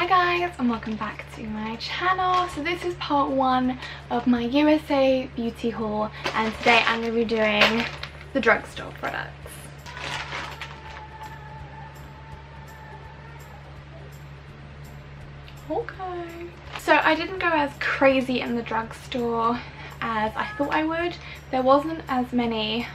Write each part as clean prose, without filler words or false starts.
Hi guys, and welcome back to my channel. So this is part one of my USA beauty haul, and today I'm going to be doing the drugstore products. Okay. So I didn't go as crazy in the drugstore as I thought I would. There wasn't as many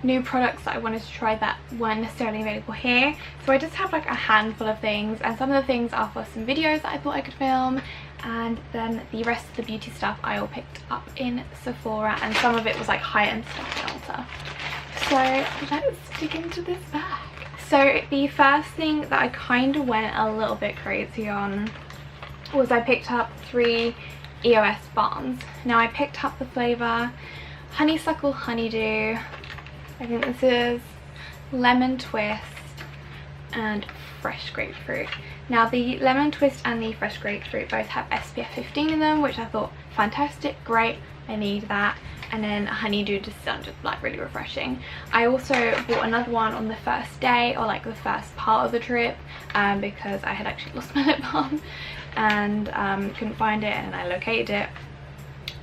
new products that I wanted to try that weren't necessarily available here, so I just have like a handful of things, and some of the things are for some videos that I thought I could film, and then the rest of the beauty stuff I all picked up in Sephora, and some of it was like high-end stuff in Ulta. So let's dig into this bag. So the first thing that I kind of went a little bit crazy on was I picked up 3 EOS balms. Now I picked up the flavour Honeysuckle Honeydew, I think this is Lemon Twist, and Fresh Grapefruit. Now the Lemon Twist and the Fresh Grapefruit both have SPF 15 in them, which I thought fantastic, great, I need that. And then Honeydew just sounded like really refreshing. I also bought another one on the first day, or like the first part of the trip, because I had actually lost my lip balm and couldn't find it, and I located it.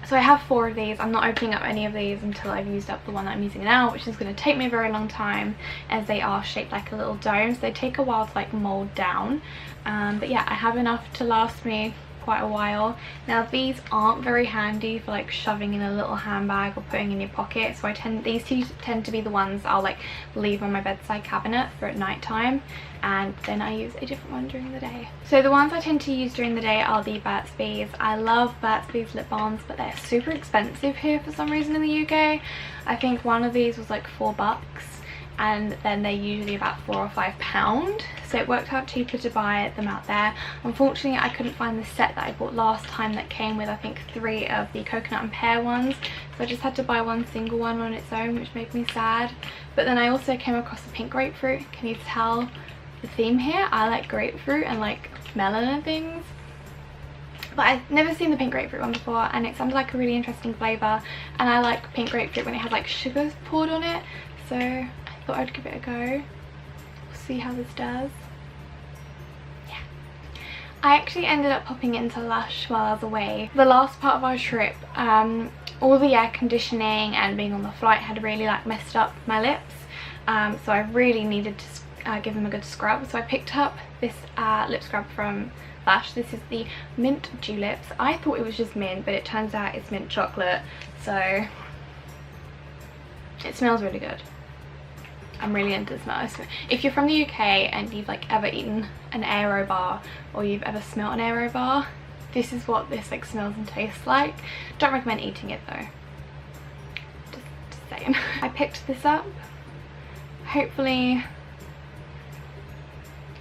So I have 4 of these. I'm not opening up any of these until I've used up the one that I'm using now, which is going to take me a very long time as they are shaped like a little dome, so they take a while to like mold down. But yeah, I have enough to last me quite a while. Now these aren't very handy for like shoving in a little handbag or putting in your pocket, so these two tend to be the ones I'll like leave on my bedside cabinet for at night time, and then I use a different one during the day. So the ones I tend to use during the day are the Burt's Bees. I love Burt's Bees lip balms, but they're super expensive here for some reason in the UK. I think one of these was like $4, and then they're usually about £4 or £5, so it worked out cheaper to buy them out there. Unfortunately I couldn't find the set that I bought last time that came with I think 3 of the coconut and pear ones, so I just had to buy one single one on its own, which made me sad. But then I also came across the pink grapefruit. Can you tell the theme here? I like grapefruit and like melon and things, but I've never seen the pink grapefruit one before, and it sounded like a really interesting flavour, and I like pink grapefruit when it has like sugar poured on it, so I thought I'd give it a go. We'll see how this does. Yeah, I actually ended up popping into Lush while I was away. The last part of our trip, all the air conditioning and being on the flight had really like messed up my lips, so I really needed to give them a good scrub. So I picked up this lip scrub from Lush. This is the Mint Juleps. I thought it was just mint, but it turns out it's mint chocolate, so it smells really good. I'm really into the smell. If you're from the UK and you've like ever eaten an Aero bar, or you've ever smelled an Aero bar, this is what this like smells and tastes like. Don't recommend eating it though, just saying. I picked this up. Hopefully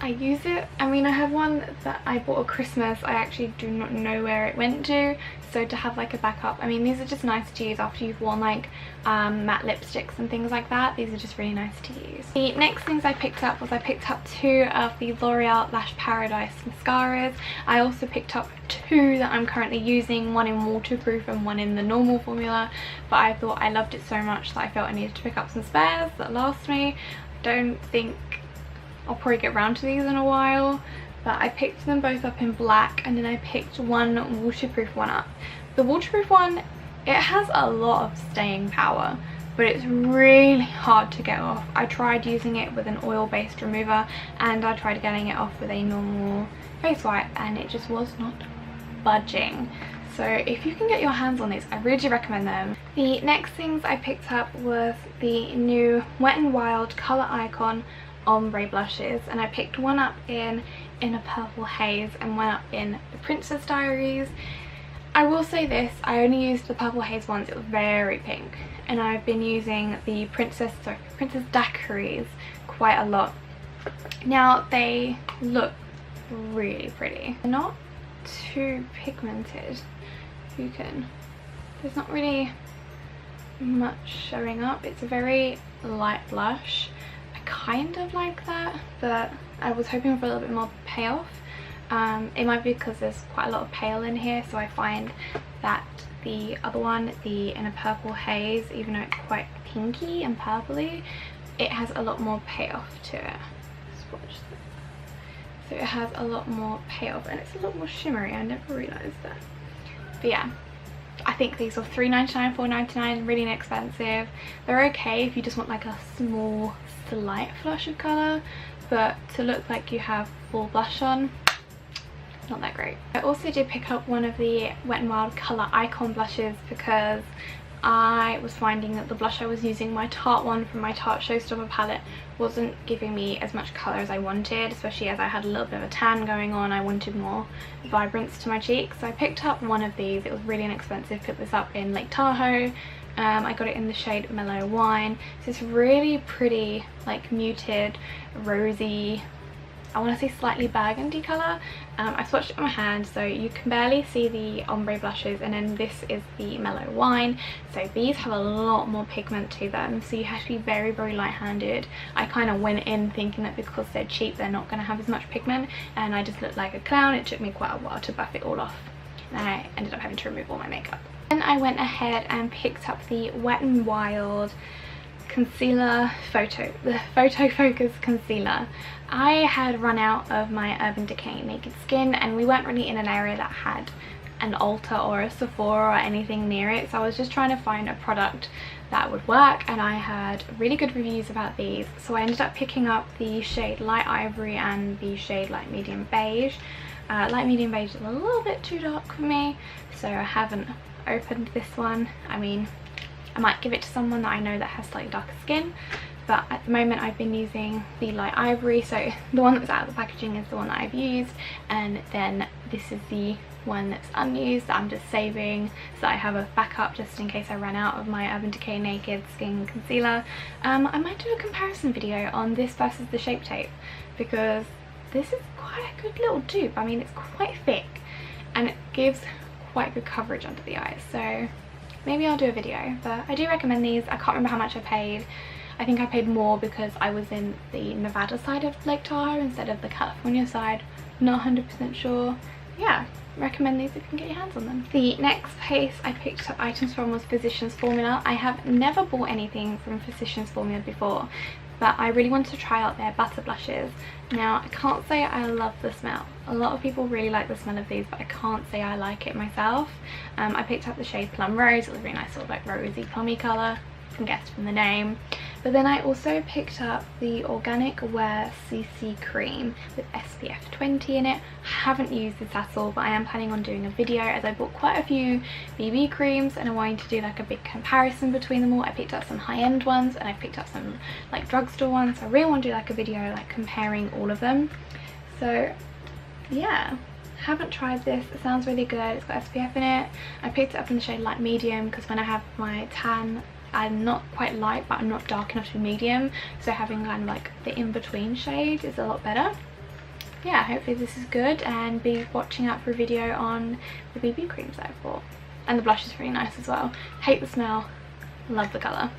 I use it. I mean, I have one that I bought at Christmas. I actually do not know where it went to, so to have like a backup, I mean, these are just nice to use after you've worn like matte lipsticks and things like that. These are just really nice to use. The next things I picked up was I picked up 2 of the L'Oreal Lash Paradise mascaras. I also picked up 2 that I'm currently using, one in waterproof and one in the normal formula, but I thought I loved it so much that I felt I needed to pick up some spares that last me. I don't think I'll probably get around to these in a while, but I picked them both up in black, and then I picked one waterproof one up. The waterproof one, it has a lot of staying power, but it's really hard to get off. I tried using it with an oil-based remover, and I tried getting it off with a normal face wipe, and it just was not budging. So if you can get your hands on these, I really do recommend them. The next things I picked up was the new Wet n Wild Colour Icon ombre blushes, and I picked one up in a purple haze and one up in the Princess Diaries. I will say this, I only used the purple haze once, it was very pink, and I've been using the Princess Daiquiris quite a lot. Now they look really pretty. They're not too pigmented. There's not really much showing up. It's a very light blush. Kind of like that, but I was hoping for a little bit more payoff. It might be because there's quite a lot of pale in here, so I find that the other one, the In a Purple Haze, even though it's quite pinky and purpley, it has a lot more payoff to it. Swatch this. so it has a lot more payoff and it's a lot more shimmery. I never realised that. But yeah, I think these are $3.99, $4.99, really inexpensive. They're okay if you just want like a small slight flush of colour, but to look like you have full blush on, not that great. I also did pick up one of the Wet n Wild Colour Icon blushes because I was finding that the blush I was using, my Tarte one from my Tarte Showstopper palette, wasn't giving me as much colour as I wanted, especially as I had a little bit of a tan going on. I wanted more vibrance to my cheeks, so I picked up one of these. It was really inexpensive. Picked this up in Lake Tahoe. I got it in the shade Mellow Wine. So it's really pretty, like muted, rosy, I want to say slightly burgundy colour. I swatched it on my hand so you can barely see the ombre blushes, and then this is the Mellow Wine. So these have a lot more pigment to them, so you have to be very, very light-handed. I kind of went in thinking that because they're cheap they're not going to have as much pigment, and I just looked like a clown. It took me quite a while to buff it all off, and I ended up having to remove all my makeup. Then I went ahead and picked up the Wet n Wild concealer the Photo Focus concealer. I had run out of my Urban Decay Naked Skin, and we weren't really in an area that had an Ulta or a Sephora or anything near it, so I was just trying to find a product that would work, and I had really good reviews about these, so I ended up picking up the shade Light Ivory and the shade Light Medium Beige. Light Medium Beige is a little bit too dark for me, so I haven't opened this one. I mean, I might give it to someone that I know that has slightly darker skin, but at the moment I've been using the Light Ivory, so the one that was out of the packaging is the one that I've used, and then this is the one that's unused that I'm just saving so I have a backup just in case I run out of my Urban Decay Naked Skin Concealer. I might do a comparison video on this versus the Shape Tape, because this is quite a good little dupe. I mean, it's quite thick and it gives quite good coverage under the eyes, so maybe I'll do a video. But I do recommend these. I can't remember how much I paid. I think I paid more because I was in the Nevada side of Lake Tahoe instead of the California side. Not 100% sure. Yeah, recommend these if you can get your hands on them. The next place I picked up items from was Physicians Formula. I have never bought anything from Physicians Formula before, but I really wanted to try out their butter blushes. Now, I can't say I love the smell. A lot of people really like the smell of these, but I can't say I like it myself. I picked up the shade Plum Rose. It was a really nice sort of like rosy plummy colour. You can guess from the name. But then I also picked up the Organic Wear CC Cream with SPF 20 in it. I haven't used this at all, but I am planning on doing a video as I bought quite a few BB creams and I wanted to do like a big comparison between them all. I picked up some high-end ones and I picked up some like drugstore ones. So I really want to do like a video like comparing all of them. So yeah, haven't tried this. It sounds really good. It's got SPF in it. I picked it up in the shade Light Medium because when I have my tan, I'm not quite light but I'm not dark enough to be medium, so having kind of like the in-between shade is a lot better. Yeah, hopefully this is good, and be watching out for a video on the BB creams that I've bought. And the blush is really nice as well. Hate the smell, love the colour.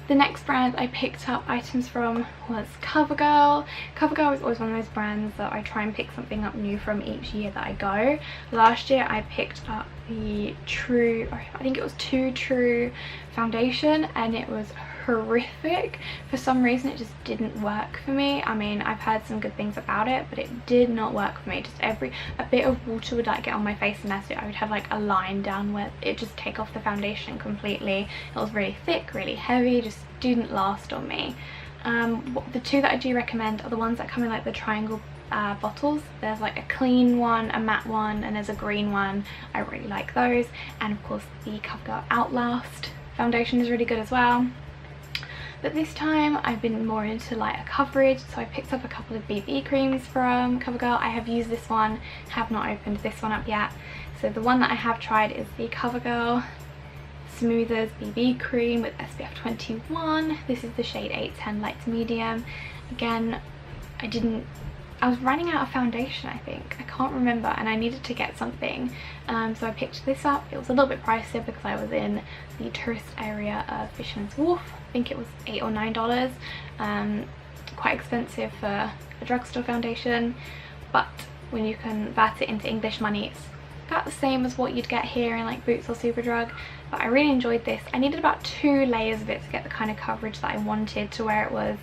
The next brand I picked up items from was CoverGirl. CoverGirl is always one of those brands that I try and pick something up new from each year that I go. Last year I picked up the True, I think it was Too True foundation, and it was horrific. For some reason it just didn't work for me. I mean, I've heard some good things about it, but it did not work for me. Just a bit of water would like get on my face and that's it. I would have like a line down where it just take off the foundation completely. It was really thick, really heavy, just didn't last on me. The two that I do recommend are the ones that come in like the triangle bottles. There's like a clean one, a matte one, and there's a green one. I really like those. And of course the CoverGirl Outlast foundation is really good as well. But this time I've been more into lighter coverage, so I picked up a couple of BB creams from CoverGirl. I have used this one, have not opened this one up yet. So the one that I have tried is the CoverGirl Smoothers BB cream with SPF 21. This is the shade 810 light to medium. Again, I was running out of foundation, I think. I can't remember, and I needed to get something. So I picked this up. It was a little bit pricey because I was in the tourist area of Fisherman's Wharf. I think it was $8 or $9. Quite expensive for a drugstore foundation, but when you convert it into English money, it's about the same as what you'd get here in like Boots or Superdrug. But I really enjoyed this. I needed about 2 layers of it to get the kind of coverage that I wanted, to where it was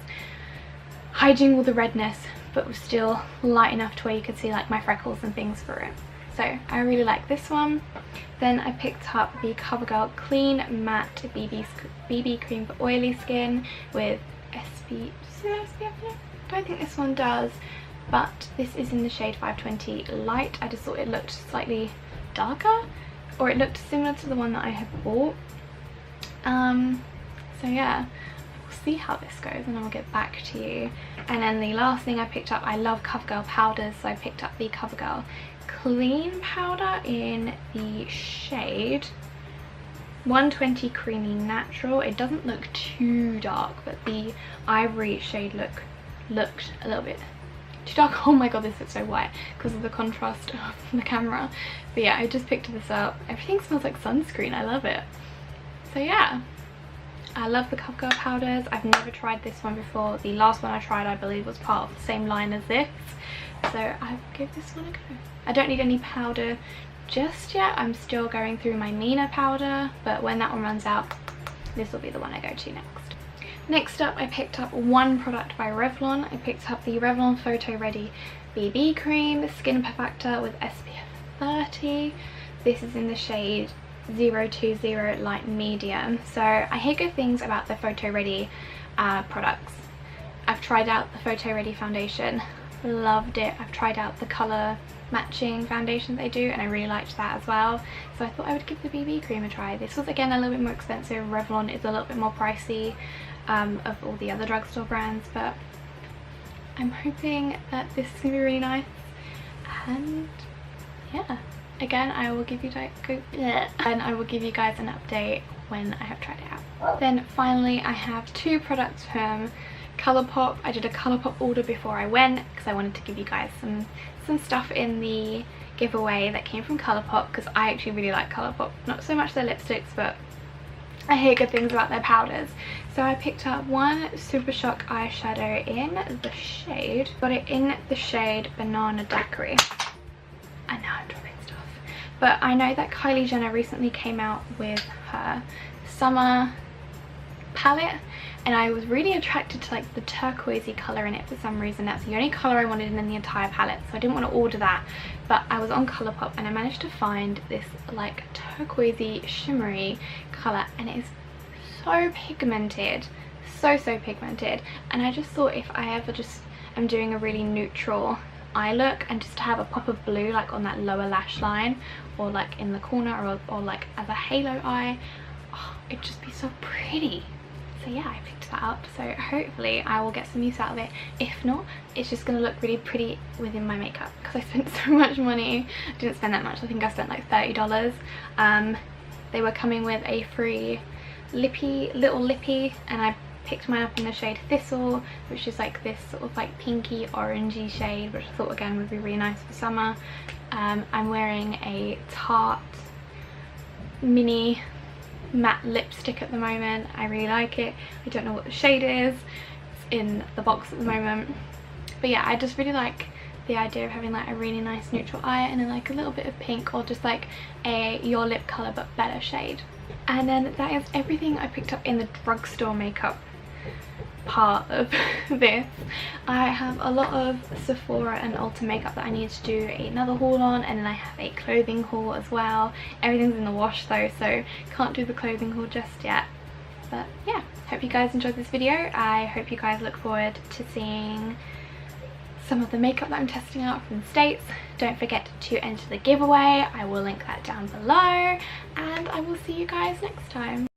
hiding all the redness but was still light enough to where you could see like my freckles and things through it. So I really like this one. Then I picked up the CoverGirl Clean Matte BB Cream for oily skin with SPF. I don't think this one does, but this is in the shade 520 Light. I just thought it looked slightly darker, or it looked similar to the one that I had bought. So yeah, we'll see how this goes and I'll get back to you. And then the last thing I picked up, I love CoverGirl powders, so I picked up the CoverGirl Clean powder in the shade 120 Creamy Natural. It doesn't look too dark, but the ivory shade looked a little bit too dark. Oh my god, this looks so white because of the contrast of the camera. But yeah, I just picked this up. Everything smells like sunscreen. I love it. So yeah, I love the CoverGirl powders. I've never tried this one before. The last one I tried, I believe, was part of the same line as this, so I'll give this one a go. I don't need any powder just yet. I'm still going through my Nina powder, but when that one runs out, this will be the one I go to next. Next up, I picked up one product by Revlon. I picked up the Revlon Photo Ready BB Cream Skin Perfector with SPF 30. This is in the shade 020 Light Medium. So I hear good things about the Photo Ready products. I've tried out the Photo Ready foundation, loved it. I've tried out the colour matching foundation they do, and I really liked that as well. So I thought I would give the BB cream a try. This was again a little bit more expensive. Revlon is a little bit more pricey of all the other drugstore brands, but I'm hoping that this is going to be really nice. And yeah, again, I will give you guys an update when I have tried it out. Then finally, I have two products from Colourpop. I did a Colourpop order before I went because I wanted to give you guys some stuff in the giveaway that came from Colourpop, because I actually really like Colourpop. Not so much their lipsticks, but I hear good things about their powders. So I picked up one Super Shock eyeshadow in the shade, got it in the shade Banana Daiquiri. I know I'm dropping stuff, but I know that Kylie Jenner recently came out with her summer palette, and I was really attracted to like the turquoisey colour in it for some reason. That's the only colour I wanted in the entire palette, so I didn't want to order that. But I was on Colourpop and I managed to find this like turquoisey shimmery colour, and it is so pigmented, so pigmented. And I just thought, if I ever just am doing a really neutral eye look, and just to have a pop of blue like on that lower lash line, or like in the corner, or like as a halo eye, oh, it'd just be so pretty. So yeah, I picked that up, so hopefully I will get some use out of it. If not, it's just going to look really pretty within my makeup, because I spent so much money. I didn't spend that much. I think I spent like $30. They were coming with a free little lippy, and I picked mine up in the shade Thistle, which is like this sort of like pinky orangey shade, which I thought again would be really nice for summer. I'm wearing a Tarte mini matte lipstick at the moment. I really like it. I don't know what the shade is. It's in the box at the moment, but yeah, I just really like the idea of having like a really nice neutral eye and then like a little bit of pink, or just like a your lip colour but better shade. And then that is everything I picked up in the drugstore makeup part of this. I have a lot of Sephora and Ulta makeup that I need to do another haul on, and then I have a clothing haul as well. Everything's in the wash though, so can't do the clothing haul just yet. But yeah, hope you guys enjoyed this video. I hope you guys look forward to seeing some of the makeup that I'm testing out from the States. Don't forget to enter the giveaway. I will link that down below, and I will see you guys next time.